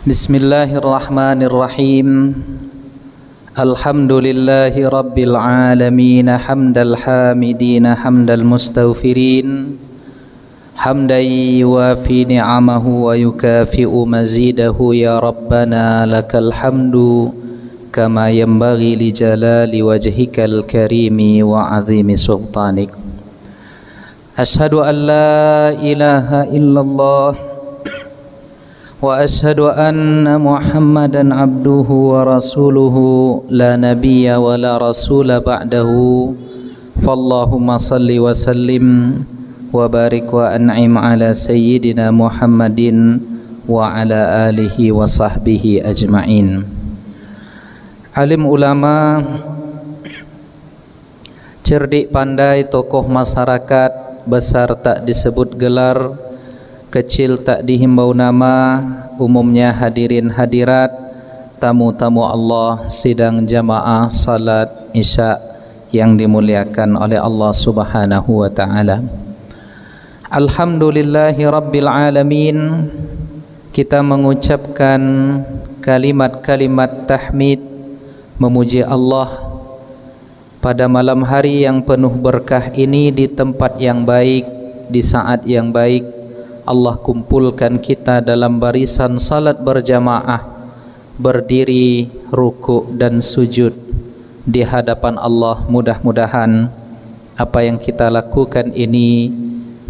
Bismillahirrahmanirrahim. Alhamdulillahi rabbil alamin, hamdal hamidin, hamdal mustaghfirin, hamdan yuwafi ni'amahu wa yukafi'u mazidahu. Ya Rabbana lakal hamdu kama yanbaghi li jalali wajhikal karimi wa azimi sultanik. Ashhadu an la ilaha illallah wa ashhadu anna Muhammadan abduhu wa rasuluhu la nabiyya wa la rasula ba'dahu. Fallahumma salli wa sallim wa barik wa an'im ala sayyidina Muhammadin wa ala alihi wa sahbihi ajma'in. Alim ulama, cerdik pandai, tokoh masyarakat, besar tak disebut gelar, kecil tak dihimbau nama, umumnya hadirin hadirat, tamu-tamu Allah, sidang jamaah salat isya yang dimuliakan oleh Allah Subhanahu wa ta'ala. Alhamdulillahi rabbil alamin. Kita mengucapkan kalimat-kalimat tahmid, memuji Allah pada malam hari yang penuh berkah ini, di tempat yang baik, di saat yang baik. Allah kumpulkan kita dalam barisan salat berjamaah, berdiri, ruku' dan sujud di hadapan Allah. Mudah-mudahan apa yang kita lakukan ini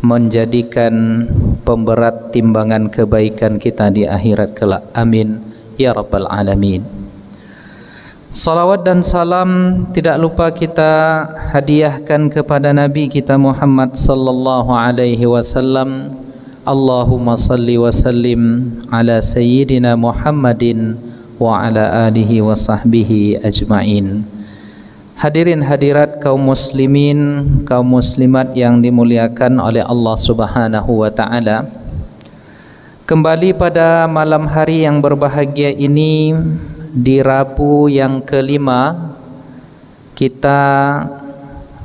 menjadikan pemberat timbangan kebaikan kita di akhirat kelak. Amin ya rabbal alamin. Salawat dan salam tidak lupa kita hadiahkan kepada Nabi kita Muhammad sallallahu alaihi wasallam. Allahumma salli wa sallim ala sayyidina Muhammadin wa ala alihi wa sahbihi ajma'in. Hadirin hadirat kaum muslimin, kaum muslimat yang dimuliakan oleh Allah Subhanahu wa ta'ala. Kembali pada malam hari yang berbahagia ini, di Rabu yang kelima, kita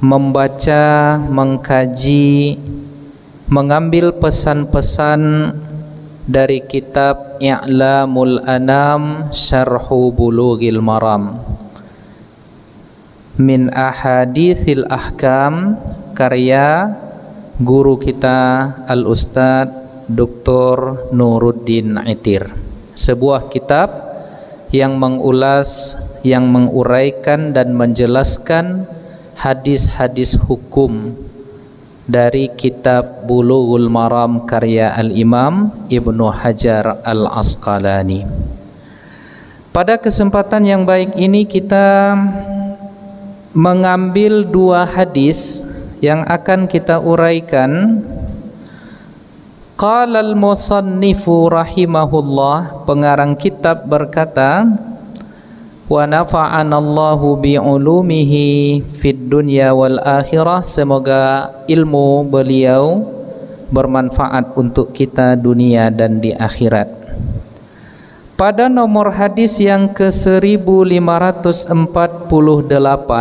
membaca, mengkaji, mengambil pesan-pesan dari kitab I'lamul Anam Syarhu Bulughil Maram min Ahaditsil Ahkam, karya guru kita Al-Ustadz Dr. Nuruddin Itir. Sebuah kitab yang mengulas, yang menguraikan dan menjelaskan hadis-hadis hukum dari kitab Bulughul Maram karya Al-Imam Ibnu Hajar Al-Asqalani. Pada kesempatan yang baik ini kita mengambil dua hadis yang akan kita uraikan. Qala al-musannifu rahimahullah, pengarang kitab berkata, wa nafa'anallahu bi'ulumihi fid dunya wal akhirah. Semoga ilmu beliau bermanfaat untuk kita dunia dan di akhirat. Pada nomor hadis yang ke-1548,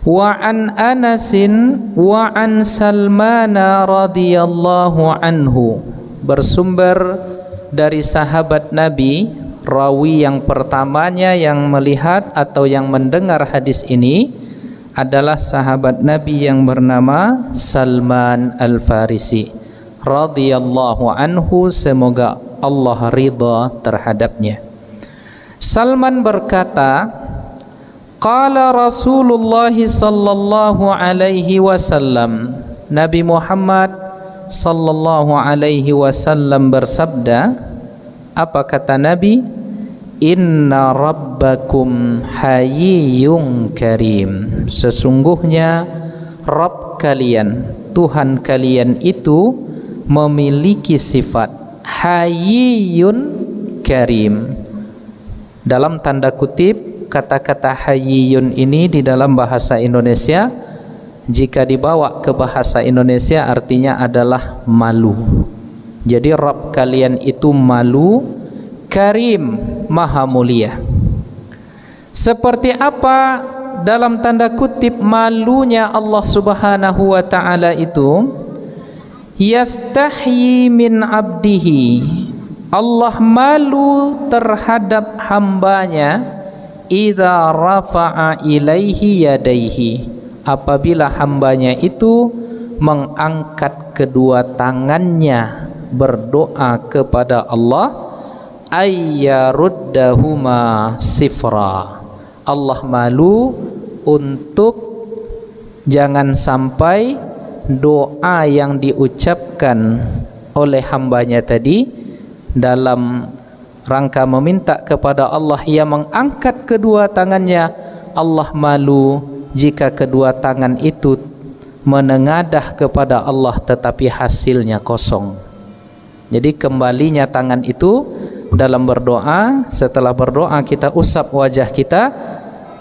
wa an Anasin wa an Salmana radhiyallahu anhu, bersumber dari sahabat Nabi. Rawi yang pertamanya yang melihat atau yang mendengar hadis ini adalah sahabat Nabi yang bernama Salman Al-Farisi radhiyallahu anhu, semoga Allah ridha terhadapnya. Salman berkata, qala Rasulullah sallallahu alaihi wasallam, Nabi Muhammad sallallahu alaihi wasallam bersabda. Apa kata Nabi? Inna rabbakum hayyun karim. Sesungguhnya Rabb kalian, Tuhan kalian itu memiliki sifat hayyun karim. Dalam tanda kutip, kata-kata hayyun ini di dalam bahasa Indonesia, jika dibawa ke bahasa Indonesia artinya adalah malu. Jadi Rabb kalian itu malu, karim, maha mulia. Seperti apa dalam tanda kutip malunya Allah Subhanahu wa ta'ala itu? Yastahyi min abdihi, Allah malu terhadap hambanya idza rafa'a ilaihi yadaihi, apabila hambanya itu mengangkat kedua tangannya berdoa kepada Allah, ayyaruddahuma sifra. Allah malu untuk jangan sampai doa yang diucapkan oleh hambanya tadi dalam rangka meminta kepada Allah, ia mengangkat kedua tangannya, Allah malu jika kedua tangan itu menengadah kepada Allah tetapi hasilnya kosong. Jadi kembalinya tangan itu dalam berdoa, setelah berdoa kita usap wajah kita,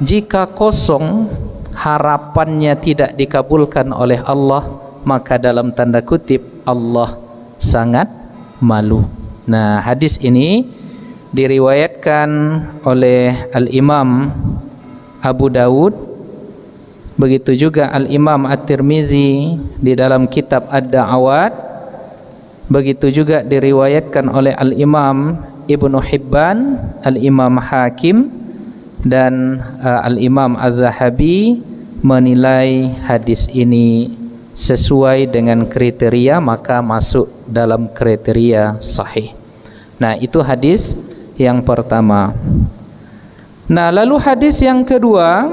jika kosong harapannya tidak dikabulkan oleh Allah, maka dalam tanda kutip Allah sangat malu. Nah, hadis ini diriwayatkan oleh Al-Imam Abu Dawud, begitu juga Al-Imam At-Tirmizi di dalam kitab Ad-Da'awat, begitu juga diriwayatkan oleh Al-Imam Ibnu Hibban, Al-Imam Hakim, dan Al-Imam Az-Zahabi menilai hadis ini sesuai dengan kriteria, maka masuk dalam kriteria sahih. Nah, itu hadis yang pertama. Nah, lalu hadis yang kedua,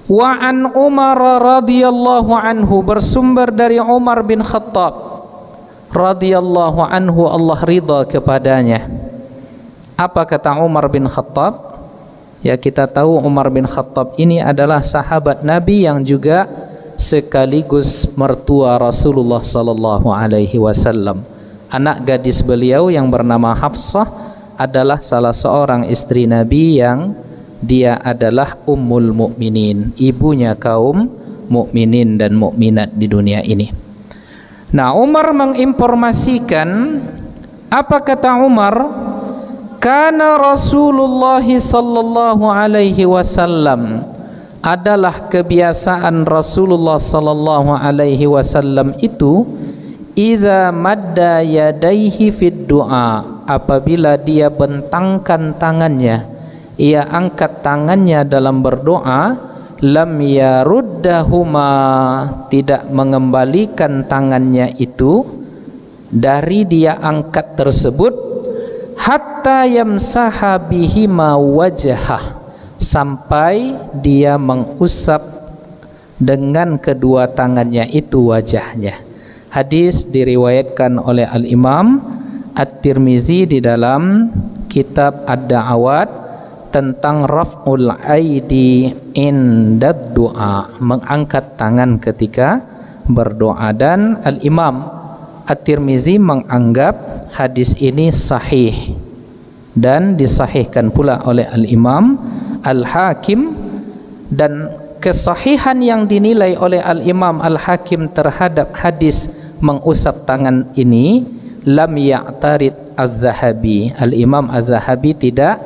wa an Umar radhiyallahu anhu, bersumber dari Umar bin Khattab radhiyallahu anhu, Allah ridha kepadanya. Apa kata Umar bin Khattab? Ya, kita tahu Umar bin Khattab ini adalah sahabat Nabi yang juga sekaligus mertua Rasulullah sallallahu alaihi wasallam. Anak gadis beliau yang bernama Hafsah adalah salah seorang istri Nabi yang dia adalah Ummul Mukminin, ibunya kaum mukminin dan mukminat di dunia ini. Nah, Umar menginformasikan, apa kata Umar? Kana Rasulullah sallallahu alaihi wasallam, adalah kebiasaan Rasulullah sallallahu alaihi wasallam itu, idza madda yadaihi fid du'a, apabila dia bentangkan tangannya, ia angkat tangannya dalam berdoa, lam yaruddahuma, tidak mengembalikan tangannya itu dari dia angkat tersebut, hatta yamsaha bihima wajhah, sampai dia mengusap dengan kedua tangannya itu wajahnya. Hadis diriwayatkan oleh Al-Imam At-Tirmizi di dalam kitab Ad-Da'awat tentang raf'ul aidi indad du'a, mengangkat tangan ketika berdoa, dan Al-Imam At-Tirmizi menganggap hadis ini sahih dan disahihkan pula oleh Al-Imam Al-Hakim, dan kesahihan yang dinilai oleh Al-Imam Al-Hakim terhadap hadis mengusap tangan ini, lam ya'tarid Az-Zahabi, Al-Imam Az-Zahabi tidak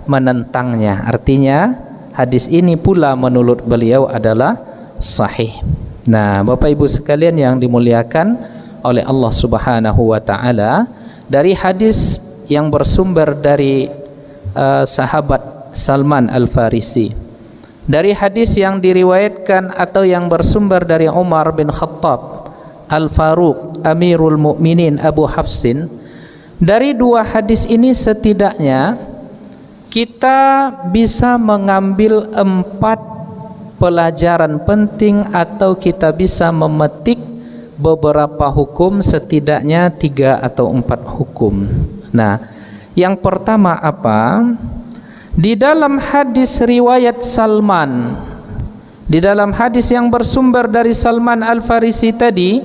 menentangnya. Artinya hadis ini pula menurut beliau adalah sahih. Nah, Bapak Ibu sekalian yang dimuliakan oleh Allah Subhanahu wa taala, dari hadis yang bersumber dari sahabat Salman Al-Farisi, dari hadis yang diriwayatkan atau yang bersumber dari Umar bin Khattab Al-Faruq Amirul Mukminin Abu Hafsin, dari dua hadis ini setidaknya kita bisa mengambil 4 pelajaran penting, atau kita bisa memetik beberapa hukum, setidaknya 3 atau 4 hukum. Nah, yang pertama apa? Di dalam hadis riwayat Salman, di dalam hadis yang bersumber dari Salman Al-Farisi tadi,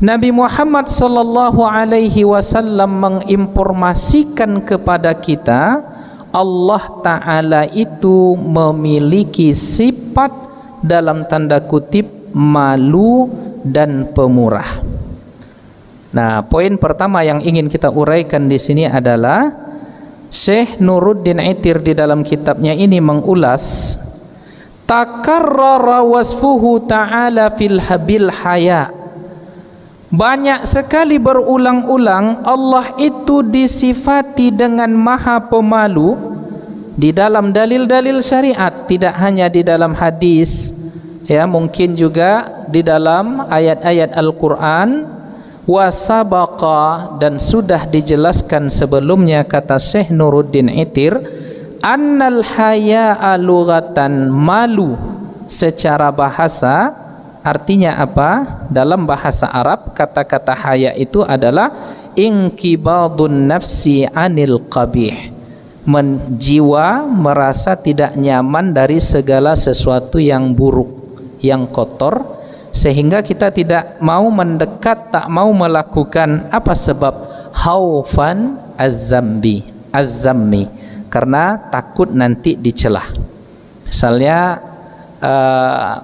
Nabi Muhammad sallallahu alaihi wasallam menginformasikan kepada kita, Allah Ta'ala itu memiliki sifat dalam tanda kutip malu dan pemurah. Nah, poin pertama yang ingin kita uraikan di sini adalah Syekh Nuruddin Itir di dalam kitabnya ini mengulas, takarrara wasfuhu ta'ala fil habil haya, Banyak sekali berulang-ulang Allah itu disifati dengan Maha Pemalu di dalam dalil-dalil syariat, tidak hanya di dalam hadis, ya, mungkin juga di dalam ayat-ayat Al-Quran. Wasabaqa, dan sudah dijelaskan sebelumnya, kata Syekh Nuruddin Itir, annal haya'a lughatan, malu secara bahasa artinya apa? Dalam bahasa Arab kata-kata haya itu adalah inqibadun nafsi anil qabih, jiwa merasa tidak nyaman dari segala sesuatu yang buruk, yang kotor, sehingga kita tidak mau mendekat, tak mau melakukan. Apa sebab? Haufan az-zammi, karena takut nanti dicelah. Misalnya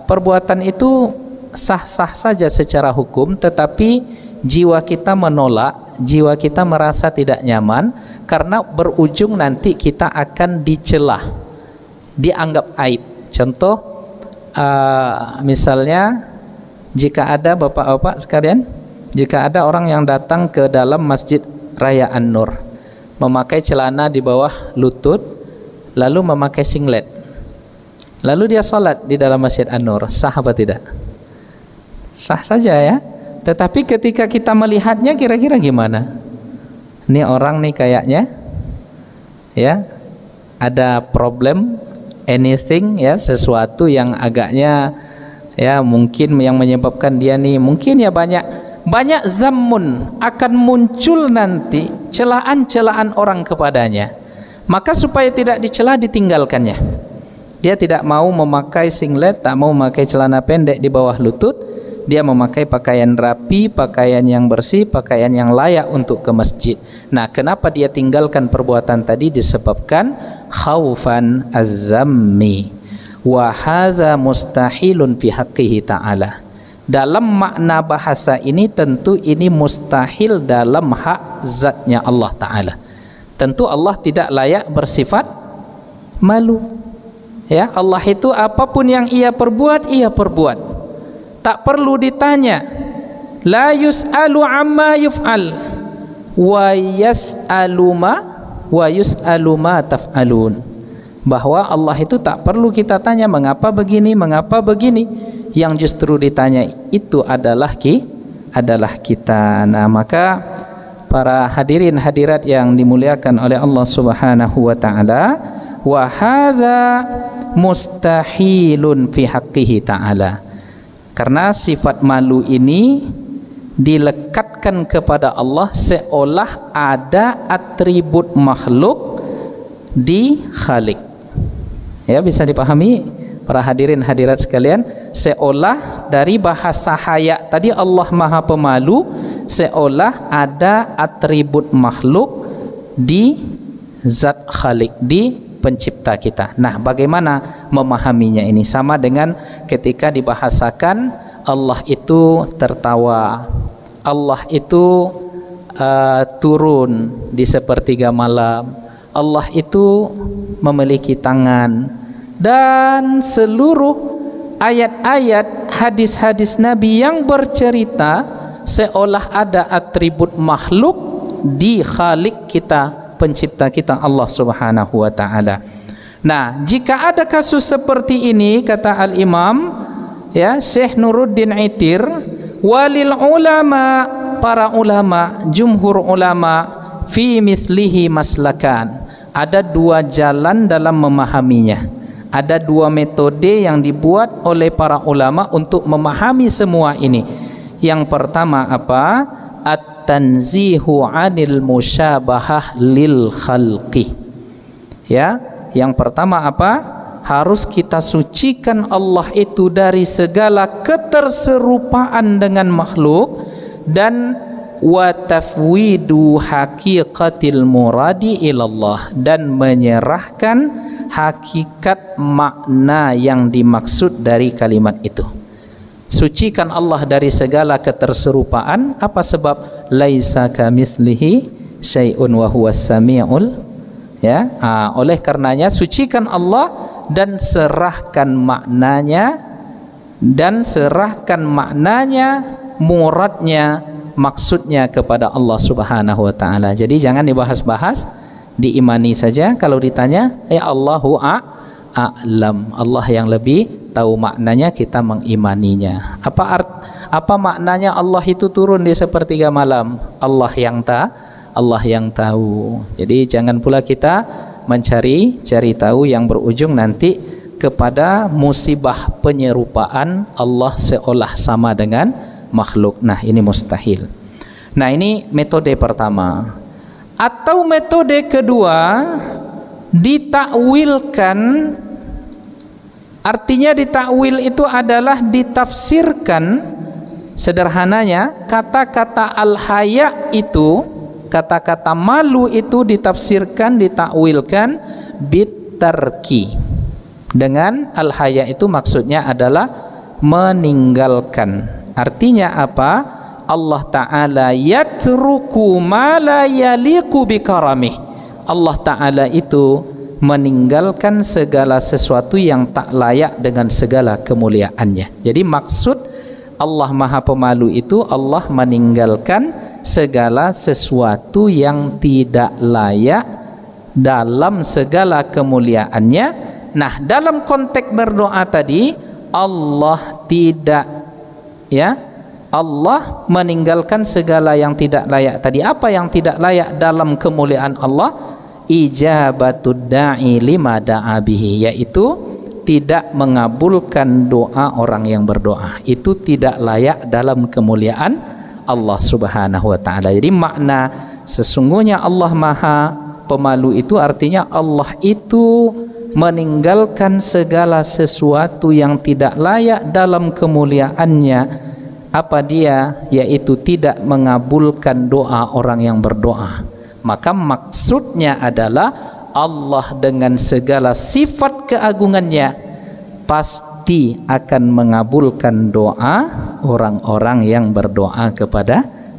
perbuatan itu sah-sah saja secara hukum, tetapi jiwa kita menolak, jiwa kita merasa tidak nyaman karena berujung nanti kita akan dicelah, dianggap aib. Contoh, misalnya jika ada bapak-bapak sekalian, jika ada orang yang datang ke dalam Masjid Raya An-Nur memakai celana di bawah lutut, lalu memakai singlet, lalu dia sholat di dalam Masjid An-Nur, sah apa tidak? Sah saja, ya. Tetapi ketika kita melihatnya, kira-kira gimana? Ini orang nih kayaknya, ya, ada problem, anything, ya, sesuatu yang agaknya, ya, mungkin yang menyebabkan dia nih, mungkin ya banyak zammun, akan muncul nanti celaan-celaan orang kepadanya. Maka supaya tidak dicela, ditinggalkannya. Dia tidak mau memakai singlet, tak mau memakai celana pendek di bawah lutut. Dia memakai pakaian rapi, pakaian yang bersih, pakaian yang layak untuk ke masjid. Nah, kenapa dia tinggalkan perbuatan tadi? Disebabkan khaufan az-zammi. Wa hadza mustahilun fi haqqihi ta'ala. Dalam makna bahasa ini tentu ini mustahil dalam hak zatnya Allah Ta'ala. Tentu Allah tidak layak bersifat malu, ya. Allah itu apapun yang ia perbuat, ia perbuat, tak perlu ditanya. La yus'alu amma yuf'al wa yus'alu ma taf'alun. Bahwa Allah itu tak perlu kita tanya mengapa begini, mengapa begini. Yang justru ditanya itu adalah kita. Nah, maka para hadirin hadirat yang dimuliakan oleh Allah Subhanahu wa taala, wa hadza mustahilun fi haqqihi ta'ala. Karena sifat malu ini dilekatkan kepada Allah seolah ada atribut makhluk di Khalik. Ya, bisa dipahami para hadirin hadirat sekalian, seolah dari bahasa haya tadi Allah Maha Pemalu, seolah ada atribut makhluk di zat Khalik, di pencipta kita. Nah, bagaimana memahaminya ini? Sama dengan ketika dibahasakan Allah itu tertawa, Allah itu turun di sepertiga malam, Allah itu memiliki tangan, dan seluruh ayat-ayat hadis-hadis Nabi yang bercerita seolah ada atribut makhluk di Khalik kita, pencipta kita Allah Subhanahu wa taala. Nah, jika ada kasus seperti ini, kata Al-Imam, ya, Syekh Nuruddin Itir, walil ulama, para ulama, jumhur ulama, fi mislihi maslakan. Ada dua jalan dalam memahaminya. Ada dua metode yang dibuat oleh para ulama untuk memahami semua ini. Yang pertama apa? At-tanzihu 'anil musyabahah lil khalqi. Ya, yang pertama apa? Harus kita sucikan Allah itu dari segala keterserupaan dengan makhluk, dan wa tafwidu haqiqatil muradi ilallah, dan menyerahkan hakikat makna yang dimaksud dari kalimat itu. Sucikan Allah dari segala keterserupaan. Apa sebab? Laisa kamislihi syai'un wa huwas samiul, ya. Oleh karenanya sucikan Allah dan serahkan maknanya, muradnya maksudnya kepada Allah Subhanahu wa taala. Jadi jangan dibahas-bahas, diimani saja. Kalau ditanya, ya Allahu a'lam, Allah yang lebih tahu maknanya, kita mengimaninya. Apa maknanya Allah itu turun di sepertiga malam? Allah yang tahu. Jadi jangan pula kita cari tahu yang berujung nanti kepada musibah penyerupaan Allah seolah sama dengan makhluk. Nah, ini mustahil. Nah, ini metode pertama. Atau metode kedua, ditakwilkan. Artinya ditakwil itu adalah ditafsirkan. Sederhananya, kata-kata al-haya itu, kata-kata malu itu ditafsirkan, ditakwilkan bitarki. Dengan al-haya itu maksudnya adalah meninggalkan. Artinya apa? Allah Ta'ala yatruku ma la yaliku bikaramih. Allah Ta'ala itu meninggalkan segala sesuatu yang tak layak dengan segala kemuliaannya. Jadi maksud Allah Maha Pemalu itu, Allah meninggalkan segala sesuatu yang tidak layak dalam segala kemuliaannya. Nah, dalam konteks berdoa tadi, Allah tidak, ya, Allah meninggalkan segala yang tidak layak tadi. Apa yang tidak layak dalam kemuliaan Allah? Ijabatud da'i lima da'a bihi, yaitu tidak mengabulkan doa orang yang berdoa. Itu tidak layak dalam kemuliaan Allah Subhanahu wa taala. Jadi makna sesungguhnya Allah Maha Pemalu itu artinya Allah itu meninggalkan segala sesuatu yang tidak layak dalam kemuliaannya. Apa dia? Yaitu tidak mengabulkan doa orang yang berdoa. Maka maksudnya adalah Allah dengan segala sifat keagungannya pasti akan mengabulkan doa orang-orang yang berdoa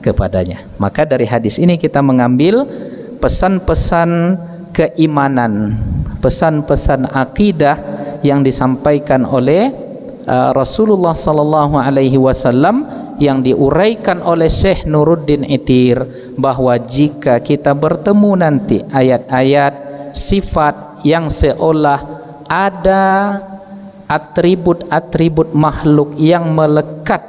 kepadanya. Maka dari hadis ini kita mengambil pesan-pesan keimanan, pesan-pesan akidah yang disampaikan oleh Rasulullah sallallahu alaihi wasallam, yang diuraikan oleh Syekh Nuruddin Itir, bahwa jika kita bertemu nanti ayat-ayat sifat yang seolah ada atribut-atribut makhluk yang melekat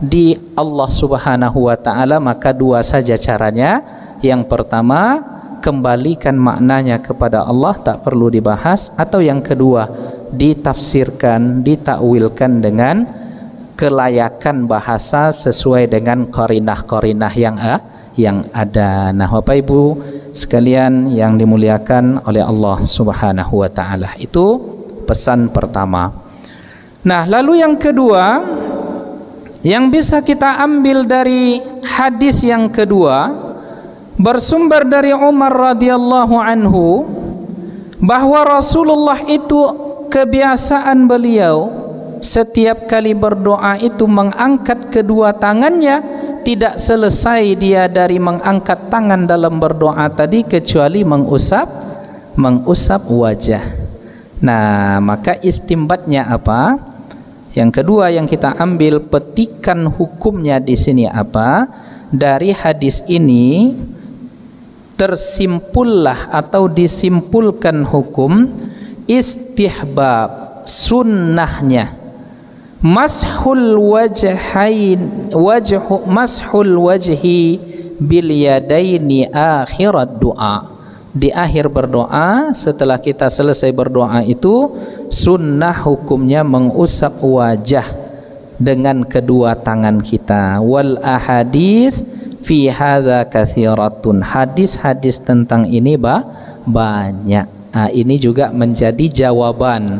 di Allah Subhanahu wa taala, maka dua saja caranya. Yang pertama, kembalikan maknanya kepada Allah, tak perlu dibahas. Atau yang kedua, ditafsirkan, ditakwilkan dengan kelayakan bahasa sesuai dengan qarinah-qarinah yang ada. Nah, Bapak Ibu sekalian yang dimuliakan oleh Allah Subhanahu wa taala, itu pesan pertama. Nah, lalu yang kedua yang bisa kita ambil dari hadis yang kedua, bersumber dari Umar radhiyallahu anhu, bahwa Rasulullah itu kebiasaan beliau setiap kali berdoa itu mengangkat kedua tangannya. Tidak selesai dia dari mengangkat tangan dalam berdoa tadi kecuali mengusap wajah. Nah, maka istimbatnya apa? Yang kedua yang kita ambil petikan hukumnya di sini apa? Dari hadis ini tersimpullah atau disimpulkan hukum istihbab, sunnahnya mashul wajhi bil yadaini akhirat doa. Di akhir berdoa, setelah kita selesai berdoa itu, sunnah hukumnya mengusap wajah dengan kedua tangan kita. Wal ahadis fi hadza katsiratun. Hadis-hadis tentang ini banyak. Nah, ini juga menjadi jawaban,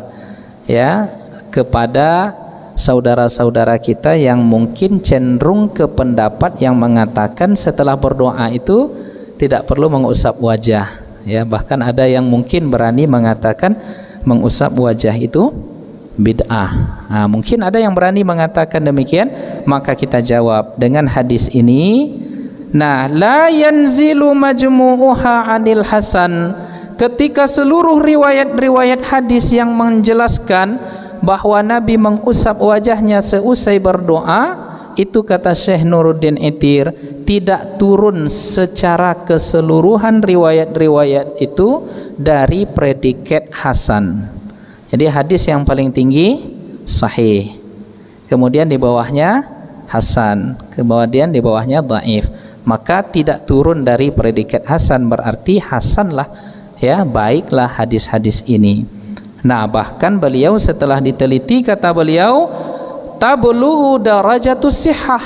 ya, kepada saudara-saudara kita yang mungkin cenderung ke pendapat yang mengatakan setelah berdoa itu tidak perlu mengusap wajah, ya. Bahkan ada yang mungkin berani mengatakan mengusap wajah itu bid'ah. Nah, mungkin ada yang berani mengatakan demikian. Maka kita jawab dengan hadis ini, nah, la yanzilu majmu'uha 'anil hasan. Ketika seluruh riwayat-riwayat hadis yang menjelaskan bahwa Nabi mengusap wajahnya seusai berdoa itu kata Syekh Nuruddin Itir tidak turun secara keseluruhan riwayat-riwayat itu dari predikat hasan. Jadi hadis yang paling tinggi sahih, kemudian di bawahnya hasan, kemudian di bawahnya dhaif. Maka tidak turun dari predikat hasan, berarti hasanlah, ya, baiklah hadis-hadis ini. Nah, bahkan beliau setelah diteliti, kata beliau, tablu darajatus sihah,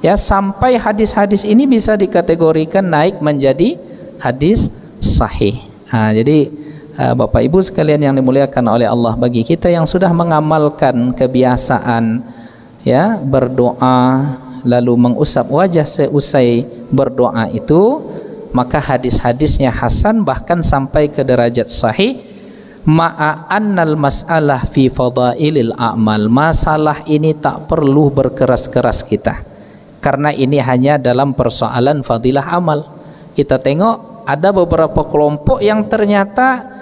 ya, sampai hadis-hadis ini bisa dikategorikan naik menjadi hadis sahih. Nah, jadi Bapak Ibu sekalian yang dimuliakan oleh Allah, bagi kita yang sudah mengamalkan kebiasaan, ya, berdoa lalu mengusap wajah seusai berdoa itu, maka hadis-hadisnya hasan bahkan sampai ke derajat sahih. Ma'a annal mas'alah fi fadailil a'mal, masalah ini tak perlu berkeras-keras kita, karena ini hanya dalam persoalan fadilah amal. Kita tengok ada beberapa kelompok yang ternyata,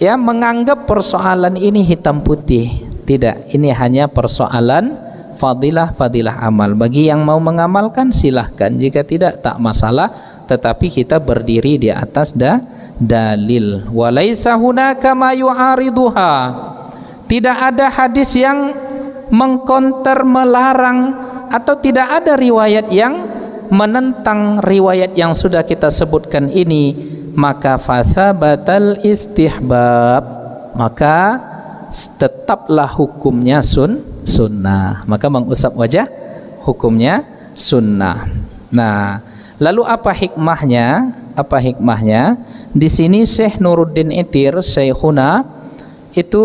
ya, menganggap persoalan ini hitam putih. Tidak, ini hanya persoalan fadilah amal. Bagi yang mau mengamalkan silahkan, jika tidak tak masalah, tetapi kita berdiri di atas dalil. Walaisa hunaka ma yu'ariduha, tidak ada hadis yang mengkonter, melarang, atau tidak ada riwayat yang menentang riwayat yang sudah kita sebutkan ini. Maka fasabatal istihbab, maka tetaplah hukumnya sunnah. Maka mengusap wajah hukumnya sunnah. Nah, lalu apa hikmahnya? Apa hikmahnya? Di sini Syekh Nuruddin Itir, Syekhuna, itu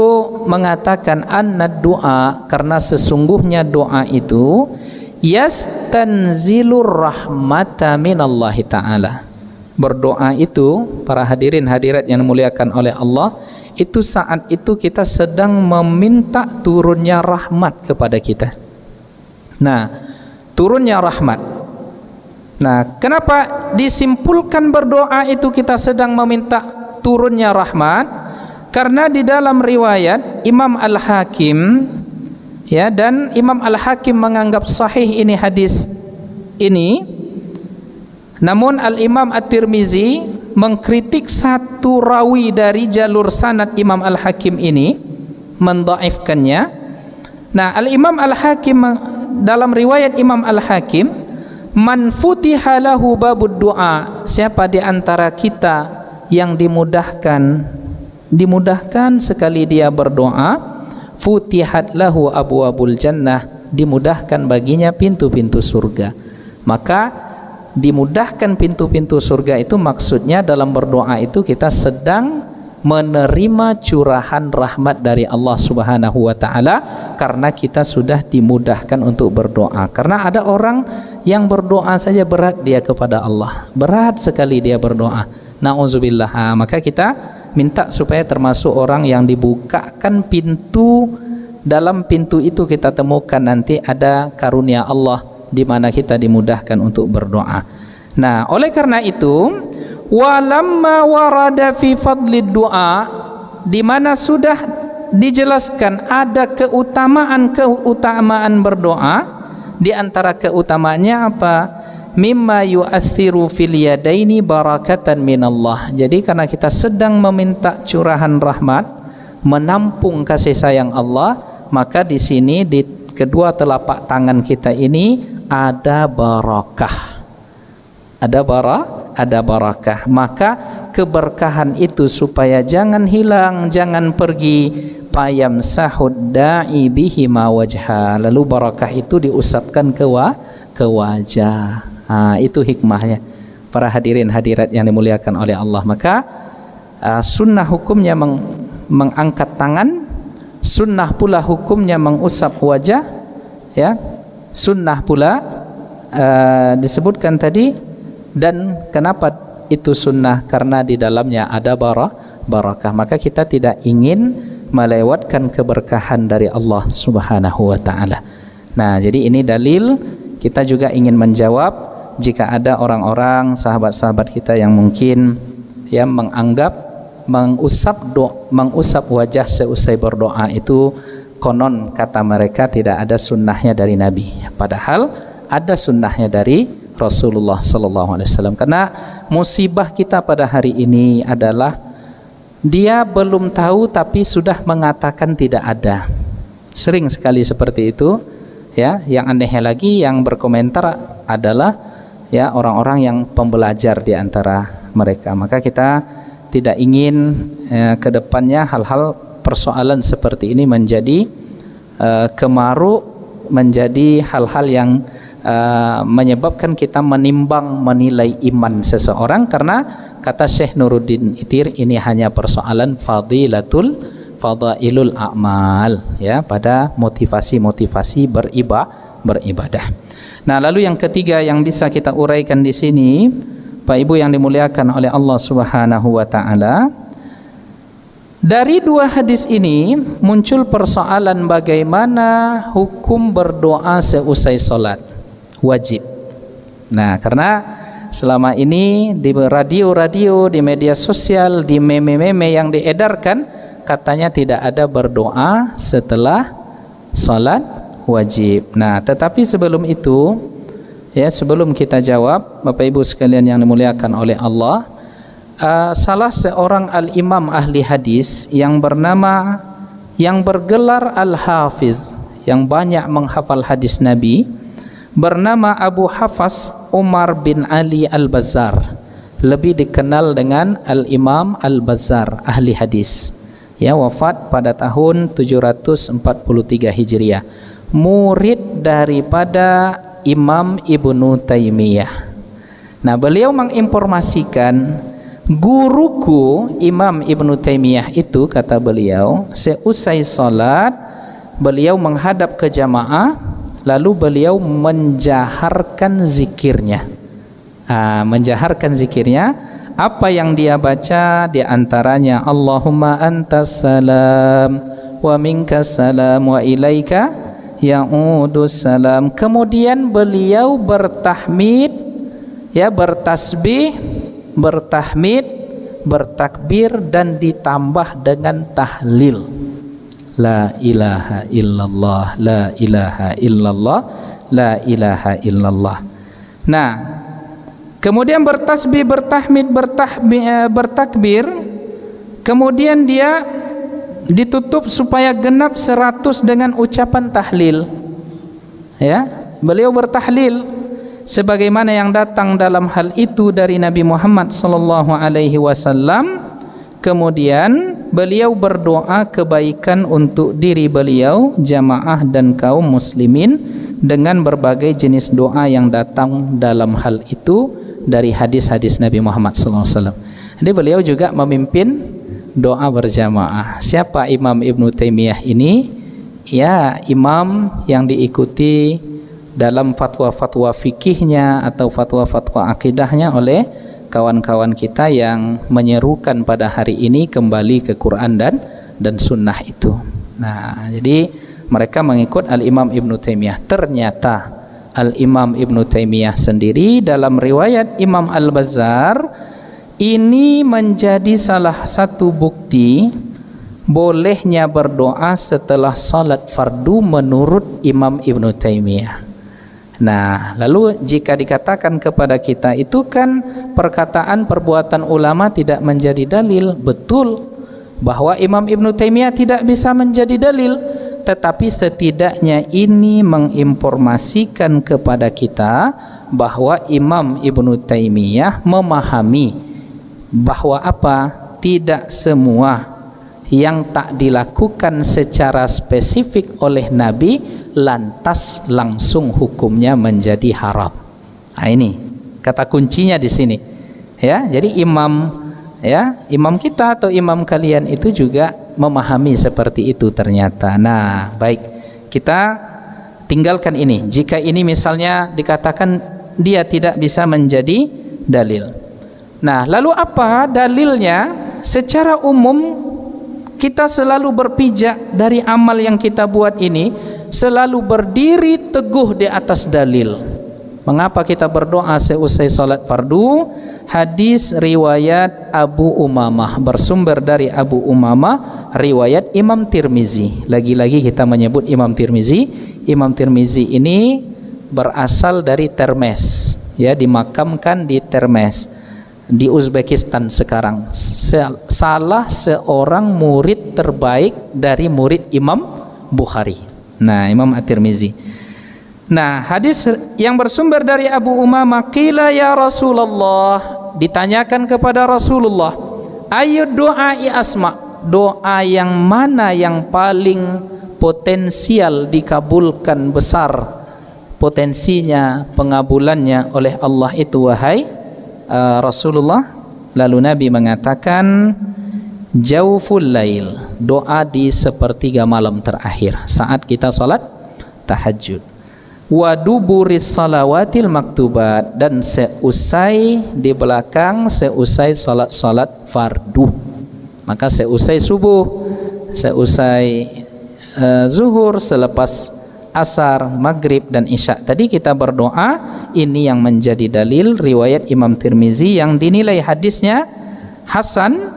mengatakan anna doa, karena sesungguhnya doa itu yastanzilur rahmata minallahi ta'ala. Berdoa itu, para hadirin hadirat yang dimuliakan oleh Allah, itu saat itu kita sedang meminta turunnya rahmat kepada kita. Nah, turunnya rahmat. Nah, kenapa disimpulkan berdoa itu kita sedang meminta turunnya rahmat? Karena di dalam riwayat Imam Al-Hakim, ya, dan Imam Al-Hakim menganggap sahih ini hadis ini, namun Al-Imam At-Tirmizi mengkritik satu rawi dari jalur sanad Imam Al-Hakim ini, mendhaifkannya. Nah, Al-Imam Al-Hakim, dalam riwayat Imam Al-Hakim, man futiha lahu babud du'a, siapa di antara kita yang dimudahkan sekali dia berdoa, futihat lahu abwabul jannah, dimudahkan baginya pintu-pintu surga. Maka dimudahkan pintu-pintu surga itu maksudnya dalam berdoa itu kita sedang menerima curahan rahmat dari Allah Subhanahu wa taala, karena kita sudah dimudahkan untuk berdoa. Karena ada orang yang berdoa saja berat dia kepada Allah, berat sekali dia berdoa, na'udzubillah. Maka kita minta supaya termasuk orang yang dibukakan pintu, dalam pintu itu kita temukan nanti ada karunia Allah, di mana kita dimudahkan untuk berdoa. Nah, oleh karena itu, walamma warada fi fadlid du'a, di mana sudah dijelaskan ada keutamaan berdoa, di antara keutamaannya apa? Mimma yu'athiru fil yadaini barakatan minallah. Jadi karena kita sedang meminta curahan rahmat, menampung kasih sayang Allah, maka di sini di kedua telapak tangan kita ini ada barakah, ada barakah. Maka keberkahan itu supaya jangan hilang, jangan pergi, payam sahud da'i bihi ma wajha, lalu barakah itu diusapkan ke wajah. Itu hikmahnya, para hadirin hadirat yang dimuliakan oleh Allah. Maka sunnah hukumnya mengangkat tangan, sunnah pula hukumnya mengusap wajah, ya. Sunnah pula disebutkan tadi. Dan kenapa itu sunnah? Karena di dalamnya ada barakah. Maka kita tidak ingin melewatkan keberkahan dari Allah Subhanahu wa taala. Nah, jadi ini dalil. Kita juga ingin menjawab jika ada orang-orang sahabat-sahabat kita yang mungkin yang menganggap mengusap wajah seusai berdoa itu konon kata mereka tidak ada sunnahnya dari Nabi, padahal ada sunnahnya dari Rasulullah sallallahu alaihi wasallam. Karena musibah kita pada hari ini adalah dia belum tahu tapi sudah mengatakan tidak ada. Sering sekali seperti itu, ya. Yang anehnya lagi yang berkomentar adalah ya orang-orang yang pembelajar di antara mereka. Maka kita tidak ingin ke depannya hal-hal persoalan seperti ini menjadi kemaruk, menjadi hal-hal yang menyebabkan kita menimbang menilai iman seseorang, karena kata Syekh Nuruddin Itir ini hanya persoalan fadailul a'mal, ya, pada motivasi-motivasi beribadah. Nah, lalu yang ketiga yang bisa kita uraikan di sini, Pak Ibu yang dimuliakan oleh Allah Subhanahu wa taala, dari dua hadis ini muncul persoalan bagaimana hukum berdoa seusai salat wajib. Nah, karena selama ini di radio-radio, di media sosial, di meme-meme yang diedarkan, katanya tidak ada berdoa setelah salat wajib. Nah, tetapi sebelum itu, ya, sebelum kita jawab, Bapak Ibu sekalian yang dimuliakan oleh Allah, salah seorang al-imam ahli hadis yang bergelar al-hafiz, yang banyak menghafal hadis Nabi, bernama Abu Hafs Umar bin Ali al-Bazzar, lebih dikenal dengan al-imam al-Bazzar, ahli hadis, ya, wafat pada tahun 743 Hijriah, murid daripada Imam Ibnu Taimiyah. Nah, beliau menginformasikan, guruku Imam Ibnu Taimiyah itu, kata beliau, seusai salat beliau menghadap ke jamaah, lalu beliau menjaharkan zikirnya. Menjaharkan zikirnya, apa yang dia baca di antaranya Allahumma antas salam wa minkas salam wa ilaika ya'udus salam. Kemudian beliau bertahmid, ya, bertasbih, bertahmid, bertakbir, dan ditambah dengan tahlil, la ilaha illallah, la ilaha illallah, la ilaha illallah. Nah, kemudian bertasbih, bertahmid, bertakbir, kemudian dia ditutup supaya genap 100 dengan ucapan tahlil, ya. Beliau bertahlil sebagaimana yang datang dalam hal itu dari Nabi Muhammad sallallahu alaihi wasallam. Kemudian beliau berdoa kebaikan untuk diri beliau, jamaah dan kaum muslimin dengan berbagai jenis doa yang datang dalam hal itu dari hadis-hadis Nabi Muhammad sallallahu alaihi wasallam. Jadi beliau juga memimpin doa berjamaah. Siapa Imam Ibnu Taimiyah ini? Ya, imam yang diikuti dalam fatwa-fatwa fikihnya atau fatwa-fatwa akidahnya oleh kawan-kawan kita yang menyerukan pada hari ini kembali ke Quran dan sunnah itu. Nah, jadi mereka mengikut Al-Imam Ibnu Taimiyah. Ternyata Al-Imam Ibnu Taimiyah sendiri dalam riwayat Imam Al-Bazzar ini menjadi salah satu bukti bolehnya berdoa setelah salat fardu menurut Imam Ibnu Taimiyah. Nah, lalu jika dikatakan kepada kita itu kan perkataan perbuatan ulama tidak menjadi dalil, betul bahwa Imam Ibnu Taimiyah tidak bisa menjadi dalil, tetapi setidaknya ini menginformasikan kepada kita bahwa Imam Ibnu Taimiyah memahami bahwa apa? Tidak semua yang tak dilakukan secara spesifik oleh Nabi lantas langsung hukumnya menjadi haram. Nah, ini kata kuncinya di sini, ya. Jadi imam, ya, imam kita atau imam kalian itu juga memahami seperti itu ternyata. Nah, baik, kita tinggalkan ini. Jika ini misalnya dikatakan dia tidak bisa menjadi dalil. Nah, lalu apa dalilnya? Secara umum kita selalu berpijak dari amal yang kita buat ini, selalu berdiri teguh di atas dalil. Mengapa kita berdoa seusai salat fardu? Hadis riwayat Abu Umamah, bersumber dari Abu Umamah, riwayat Imam Tirmizi. Lagi-lagi kita menyebut Imam Tirmizi. Imam Tirmizi ini berasal dari Termes, ya, dimakamkan di Termes di Uzbekistan sekarang. Salah seorang murid terbaik dari murid Imam Bukhari. Nah, Imam At-Tirmizi. Nah, hadis yang bersumber dari Abu Umamah, qila ya Rasulullah, ditanyakan kepada Rasulullah, ayu du'ai asma, doa yang mana yang paling potensial dikabulkan, besar potensinya pengabulannya oleh Allah itu, wahai Rasulullah? Lalu Nabi mengatakan, jauful lail, doa di sepertiga malam terakhir saat kita salat tahajud. Wa duburis salawatil maktubat, dan seusai di belakang, seusai salat fardu. Maka seusai subuh, seusai zuhur, selepas asar, maghrib dan isya. Tadi kita berdoa, ini yang menjadi dalil riwayat Imam Tirmizi yang dinilai hadisnya hasan.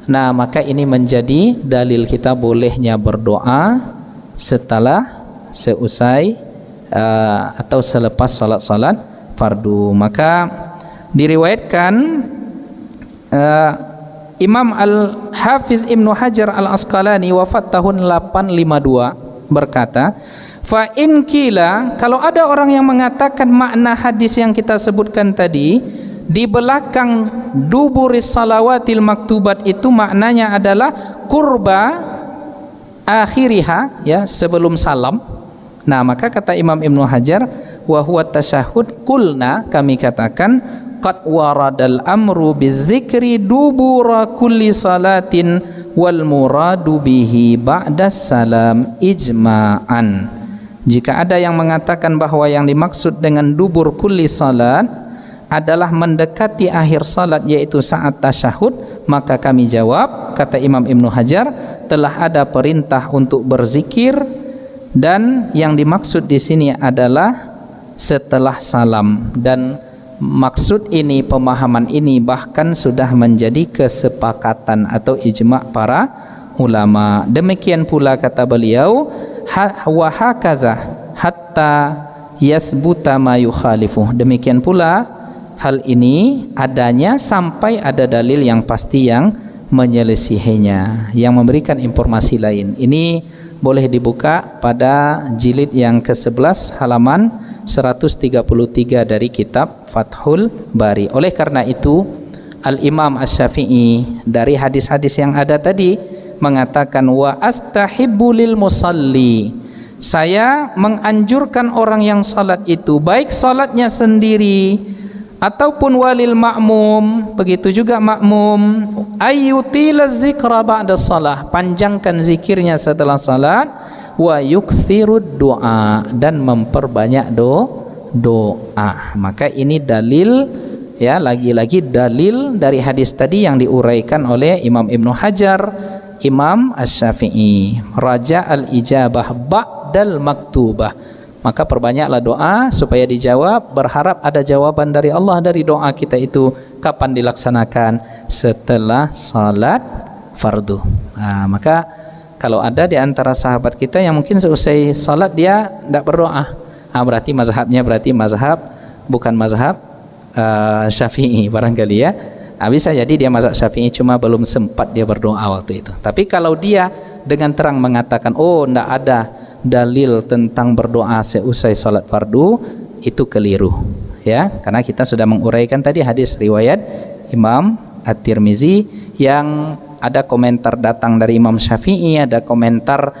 Nah, maka ini menjadi dalil kita bolehnya berdoa setelah, seusai atau selepas salat fardu. Maka diriwayatkan Imam Al-Hafiz Ibnu Hajar Al-Asqalani wafat tahun 852 berkata, fa in qila, kalau ada orang yang mengatakan makna hadis yang kita sebutkan tadi, di belakang duburis salawatil maktubat itu maknanya adalah qurba akhiriha, ya, sebelum salam. Nah, maka kata Imam Ibnu Hajar, wa huwa tasyahud, kulna, kami katakan, qad waradal amru bizikri dubura kulli salatin wal muradu bihi ba'da salam ijma'an. Jika ada yang mengatakan bahwa yang dimaksud dengan dubur kulli salat adalah mendekati akhir salat, yaitu saat tasyahud, maka kami jawab, kata Imam Ibnu Hajar, telah ada perintah untuk berzikir, dan yang dimaksud di sini adalah setelah salam. Dan maksud ini, pemahaman ini bahkan sudah menjadi kesepakatan atau ijma' para ulama. Demikian pula kata beliau, wa hakaza hatta yasbuta ma yukhalifu. Demikian pula hal ini adanya sampai ada dalil yang pasti yang menyelisihinya, yang memberikan informasi lain. Ini boleh dibuka pada jilid yang ke-11 halaman 133 dari kitab Fathul Bari. Oleh karena itu, Al-Imam Asy-Syafi'i dari hadis-hadis yang ada tadi mengatakan, wa astahibbu lil musalli, saya menganjurkan orang yang salat itu, baik salatnya sendiri ataupun walil ma'mum, begitu juga makmum, ayyutila zikra ba'da salah, panjangkan zikirnya setelah salat, wa yukthirud doa, dan memperbanyak doa. Maka ini dalil, ya, lagi-lagi dalil dari hadis tadi yang diuraikan oleh Imam Ibnu Hajar, Imam Asy-Syafi'i, raja al-ijabah ba'dal maktubah. Maka perbanyaklah doa supaya dijawab, berharap ada jawaban dari Allah dari doa kita itu. Kapan dilaksanakan? Setelah salat fardu. Nah, maka kalau ada di antara sahabat kita yang mungkin seusai salat dia tidak berdoa, berarti mazhabnya mazhab bukan mazhab Syafi'i barangkali, ya. Bisa jadi dia mazhab Syafi'i cuma belum sempat dia berdoa waktu itu. Tapi kalau dia dengan terang mengatakan, oh, tidak ada dalil tentang berdoa seusai salat fardu, itu keliru, ya, karena kita sudah menguraikan tadi hadis riwayat Imam At-Tirmizi yang ada komentar datang dari Imam Syafi'i, ada komentar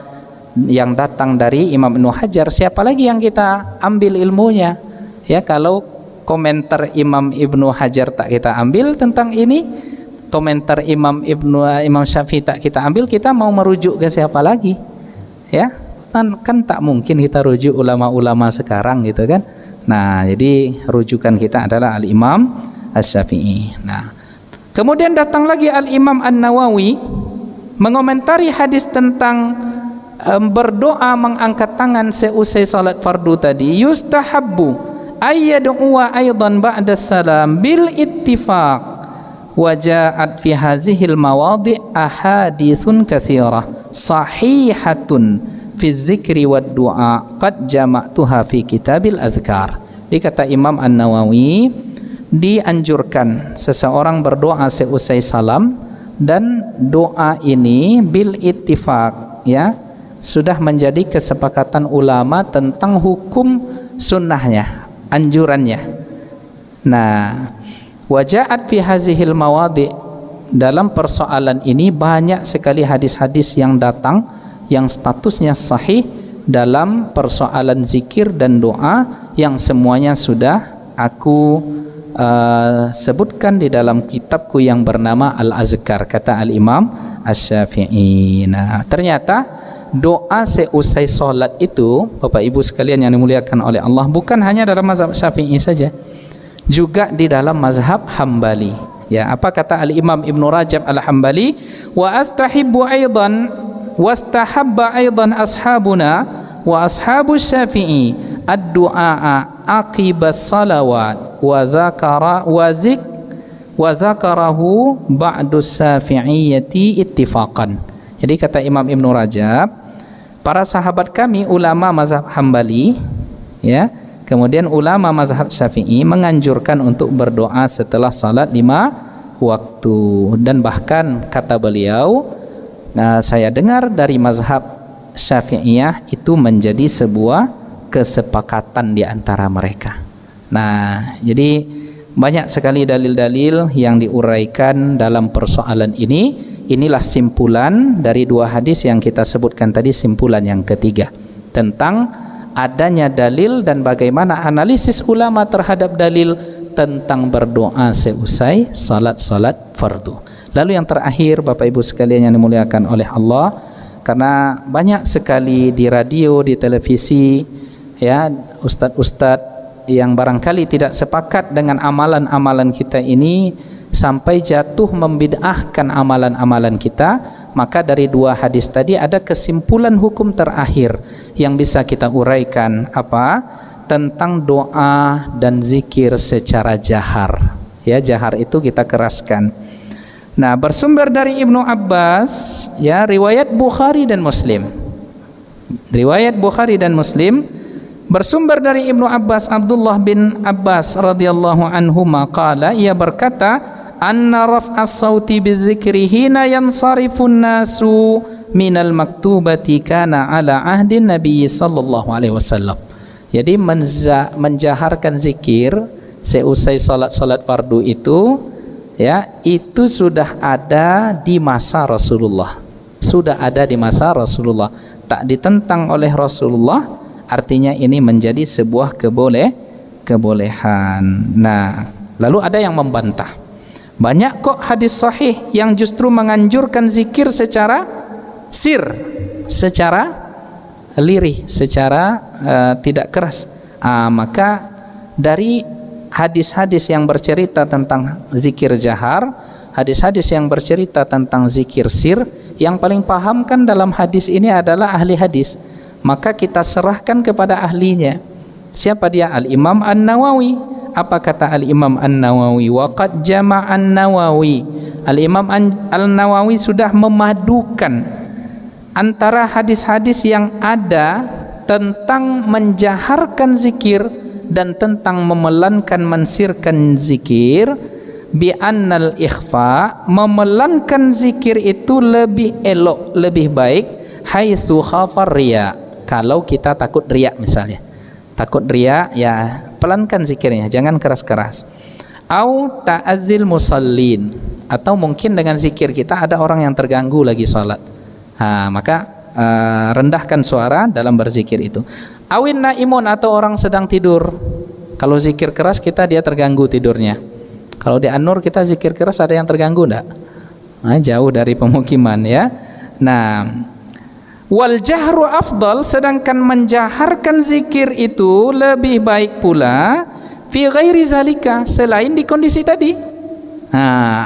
yang datang dari Imam Ibnu Hajar. Siapa lagi yang kita ambil ilmunya, ya? Kalau komentar Imam Ibnu Hajar tak kita ambil tentang ini, komentar Imam Syafi'i tak kita ambil, kita mau merujuk ke siapa lagi, ya? Kan tak mungkin kita rujuk ulama-ulama sekarang, gitu kan. Nah, jadi rujukan kita adalah Al-Imam Asy-Syafi'i. Nah, kemudian datang lagi Al-Imam An-Nawawi mengomentari hadis tentang berdoa mengangkat tangan seusai salat fardu tadi. Yustahabbu ayyad'u aidan ba'da salam bil ittifaq wa ja'at fi hazihil mawadi' ahaditsun katsirah sahihatun fi dzikri wad du'a qad jama'tuha fi kitabil azkar. Dikata Imam An-Nawawi, dianjurkan seseorang berdoa seusai salam, dan doa ini bil ittifaq, ya, sudah menjadi kesepakatan ulama tentang hukum sunnahnya, anjurannya. Nah, waja'at fi hazihil mawadi', dalam persoalan ini banyak sekali hadis-hadis yang datang yang statusnya sahih dalam persoalan zikir dan doa, yang semuanya sudah aku sebutkan di dalam kitabku yang bernama Al-Azkar, kata Al-Imam Asy-Syafi'i. Nah, ternyata doa seusai solat itu, Bapak Ibu sekalian yang dimuliakan oleh Allah, bukan hanya dalam mazhab Syafi'i saja, juga di dalam mazhab Hambali. Ya, apa kata Al-Imam Ibnu Rajab Al-Hambali? Wa astahibbu aidan wastahabba aidan ashabuna wa ashabu Syafi'i ad-du'a aqibas salawat wa zakarahu ba'du Syafi'iyyati ittifaqan. Jadi kata Imam Ibnu Rajab, para sahabat kami ulama mazhab Hambali, ya, kemudian ulama mazhab Syafi'i menganjurkan untuk berdoa setelah salat 5 waktu, dan bahkan kata beliau, nah, saya dengar dari mazhab Syafi'iyah itu menjadi sebuah kesepakatan di antara mereka. Nah, jadi banyak sekali dalil-dalil yang diuraikan dalam persoalan ini. Inilah simpulan dari dua hadis yang kita sebutkan tadi, simpulan yang ketiga tentang adanya dalil dan bagaimana analisis ulama terhadap dalil tentang berdoa seusai salat-salat fardu. Lalu yang terakhir, Bapak Ibu sekalian yang dimuliakan oleh Allah, karena banyak sekali di radio, di televisi, ya, ustadz-ustadz yang barangkali tidak sepakat dengan amalan-amalan kita ini sampai jatuh membid'ahkan amalan-amalan kita, maka dari dua hadis tadi ada kesimpulan hukum terakhir yang bisa kita uraikan, apa? Tentang doa dan zikir secara jahar. Ya, jahar itu kita keraskan. Nah, bersumber dari Ibnu Abbas, ya, riwayat Bukhari dan Muslim. Riwayat Bukhari dan Muslim bersumber dari Ibnu Abbas, Abdullah bin Abbas radhiyallahu anhu maqala, ia berkata, anna raf'as sauti bizikri hina yansarifun nasu minal maktubati kana ala ahdin Nabi sallallahu alaihi wasallam. Jadi menjaharkan zikir seusai salat-salat fardu itu, ya, itu sudah ada di masa Rasulullah. Sudah ada di masa Rasulullah, tak ditentang oleh Rasulullah, artinya ini menjadi sebuah kebolehan. Nah, lalu ada yang membantah. Banyak kok hadis sahih yang justru menganjurkan zikir secara sir, secara lirih, secara tidak keras. Maka dari hadis-hadis yang bercerita tentang zikir jahar, hadis-hadis yang bercerita tentang zikir sir, yang paling paham kan dalam hadis ini adalah ahli hadis. Maka kita serahkan kepada ahlinya. Siapa dia? Al-Imam An-Nawawi. Apa kata Al-Imam An-Nawawi? Waqad jama'an Nawawi. Al-Imam An-Nawawi sudah memadukan antara hadis-hadis yang ada tentang menjaharkan zikir dan tentang memelankan mensirkan zikir, bi annal ikhfa, memelankan zikir itu lebih elok, lebih baik, haitsu khafar riya, kalau kita takut riya misalnya. Takut riya, ya pelankan zikirnya, jangan keras-keras. Au ta'azzil musallin, atau mungkin dengan zikir kita ada orang yang terganggu lagi salat. Maka rendahkan suara dalam berzikir itu. Awin naimun, atau orang sedang tidur. Kalau zikir keras kita, dia terganggu tidurnya. Kalau di An-Nur kita zikir keras, ada yang terganggu enggak? Jauh dari pemukiman, ya. Nah, wal jahru afdal, sedangkan menjaharkan zikir itu lebih baik pula fi ghairi zalika, selain di kondisi tadi.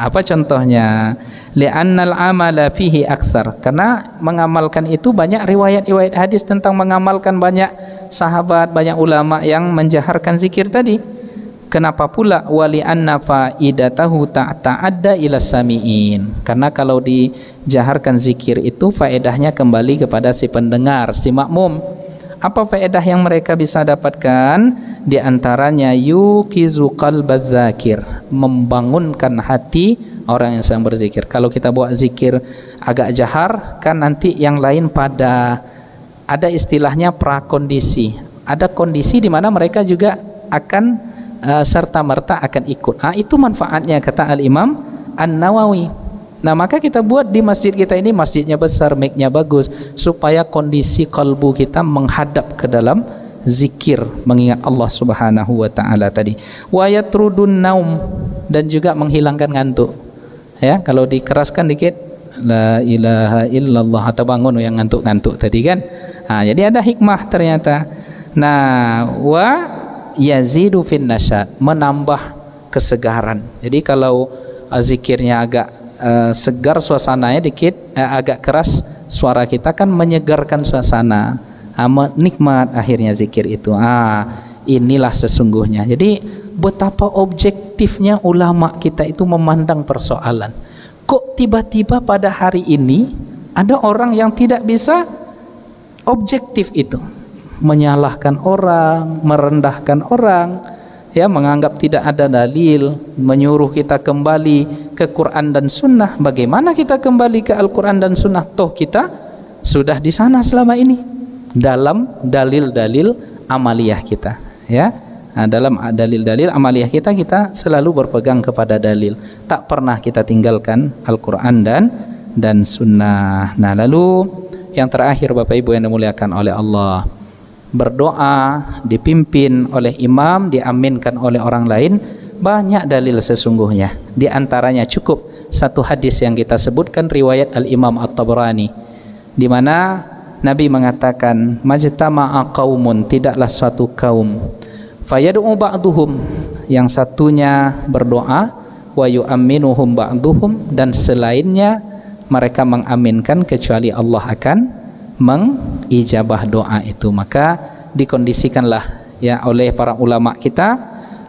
Apa contohnya? Li'annal amala fihi aksar, karena mengamalkan itu banyak riwayat-riwayat hadis tentang mengamalkan banyak sahabat, banyak ulama yang menjaharkan zikir tadi. Kenapa pula? Wali anna faidatahu ta'adda ila samiin. Karena kalau dijaharkan zikir itu faedahnya kembali kepada si pendengar, si makmum. Apa faedah yang mereka bisa dapatkan? Di antaranya yukizu qalbaz zakir, membangunkan hati orang yang sedang berzikir. Kalau kita buat zikir agak jahar, kan nanti yang lain pada ada istilahnya prakondisi. Ada kondisi di mana mereka juga akan serta-merta akan ikut. Itu manfaatnya, kata Al-Imam An-Nawawi. Nah, maka kita buat di masjid kita ini, masjidnya besar, mic-nya bagus, supaya kondisi kalbu kita menghadap ke dalam zikir, mengingat Allah Subhanahu wa taala tadi. Wa yatrudun naum, dan juga menghilangkan ngantuk. Ya, kalau dikeraskan dikit, la ilaha illallah, atau bangun yang ngantuk-ngantuk tadi kan. Jadi ada hikmah ternyata. Nah, wa yazidu fin nasyad, menambah kesegaran. Jadi kalau zikirnya agak segar suasananya dikit, agak keras suara kita, kan menyegarkan suasana, nikmat akhirnya zikir itu. Inilah sesungguhnya. Jadi betapa objektifnya ulama kita itu memandang persoalan. Kok tiba-tiba pada hari ini ada orang yang tidak bisa objektif itu, menyalahkan orang, merendahkan orang, ya, menganggap tidak ada dalil, menyuruh kita kembali ke Quran dan Sunnah. Bagaimana kita kembali ke Al-Quran dan Sunnah? Toh kita sudah di sana selama ini dalam dalil-dalil amaliyah kita, ya. Dalam dalil-dalil amaliyah kita selalu berpegang kepada dalil, tak pernah kita tinggalkan Al-Quran dan Sunnah. Nah, lalu yang terakhir, Bapak Ibu yang dimuliakan oleh Allah, berdoa dipimpin oleh imam, diaminkan oleh orang lain, banyak dalil sesungguhnya. Di antaranya cukup satu hadis yang kita sebutkan, riwayat Al-Imam At-Tabrani, di mana Nabi mengatakan, majtama'a qaumun, tidaklah suatu kaum, fayad'u ba'duhum, yang satunya berdoa, wa yu'amminuhum ba'duhum, dan selainnya mereka mengaminkan, kecuali Allah akan mengijabah doa itu. Maka dikondisikanlah, ya, oleh para ulama kita,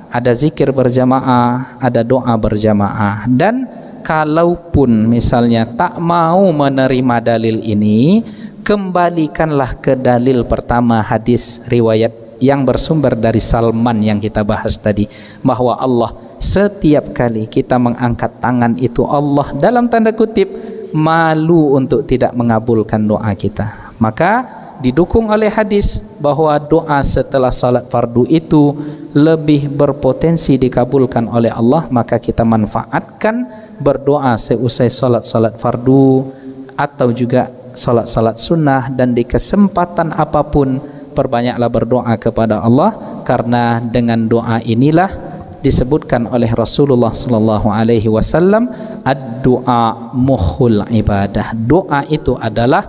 ada zikir berjamaah, ada doa berjamaah. Dan kalaupun misalnya tak mau menerima dalil ini, kembalikanlah ke dalil pertama, hadis riwayat yang bersumber dari Salman yang kita bahas tadi, bahwa Allah setiap kali kita mengangkat tangan itu, Allah dalam tanda kutip malu untuk tidak mengabulkan doa kita. Maka didukung oleh hadis bahwa doa setelah salat fardu itu lebih berpotensi dikabulkan oleh Allah, maka kita manfaatkan berdoa seusai salat fardu atau juga salat sunnah, dan di kesempatan apapun perbanyaklah berdoa kepada Allah, karena dengan doa inilah disebutkan oleh Rasulullah sallallahu alaihi wasallam, ad-du'a mukhul ibadah. Doa itu adalah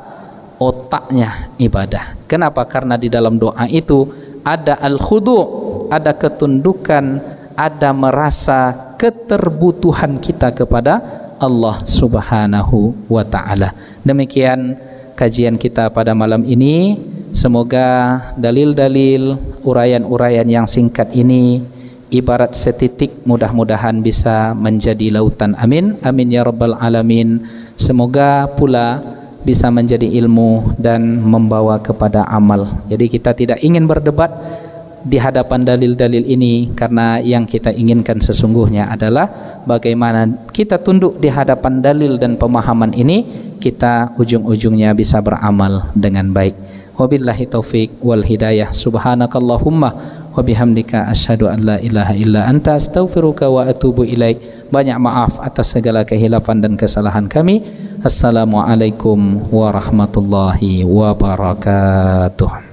otaknya ibadah. Kenapa? Karena di dalam doa itu ada al-khudu', ada ketundukan, ada merasa keterbutuhan kita kepada Allah Subhanahu wa taala. Demikian kajian kita pada malam ini. Semoga dalil-dalil, uraian-uraian yang singkat ini ibarat setitik, mudah-mudahan bisa menjadi lautan. Amin, amin ya rabbal alamin. Semoga pula bisa menjadi ilmu dan membawa kepada amal. Jadi kita tidak ingin berdebat di hadapan dalil-dalil ini, karena yang kita inginkan sesungguhnya adalah bagaimana kita tunduk di hadapan dalil dan pemahaman ini, kita ujung-ujungnya bisa beramal dengan baik. Wabillahi taufik wal hidayah. Subhanakallahumma wa bihamdika asyhadu an la ilaha illa anta astaghfiruka wa atubu ilaik. Banyak maaf atas segala kehilafan dan kesalahan kami. Assalamualaikum warahmatullahi wabarakatuh.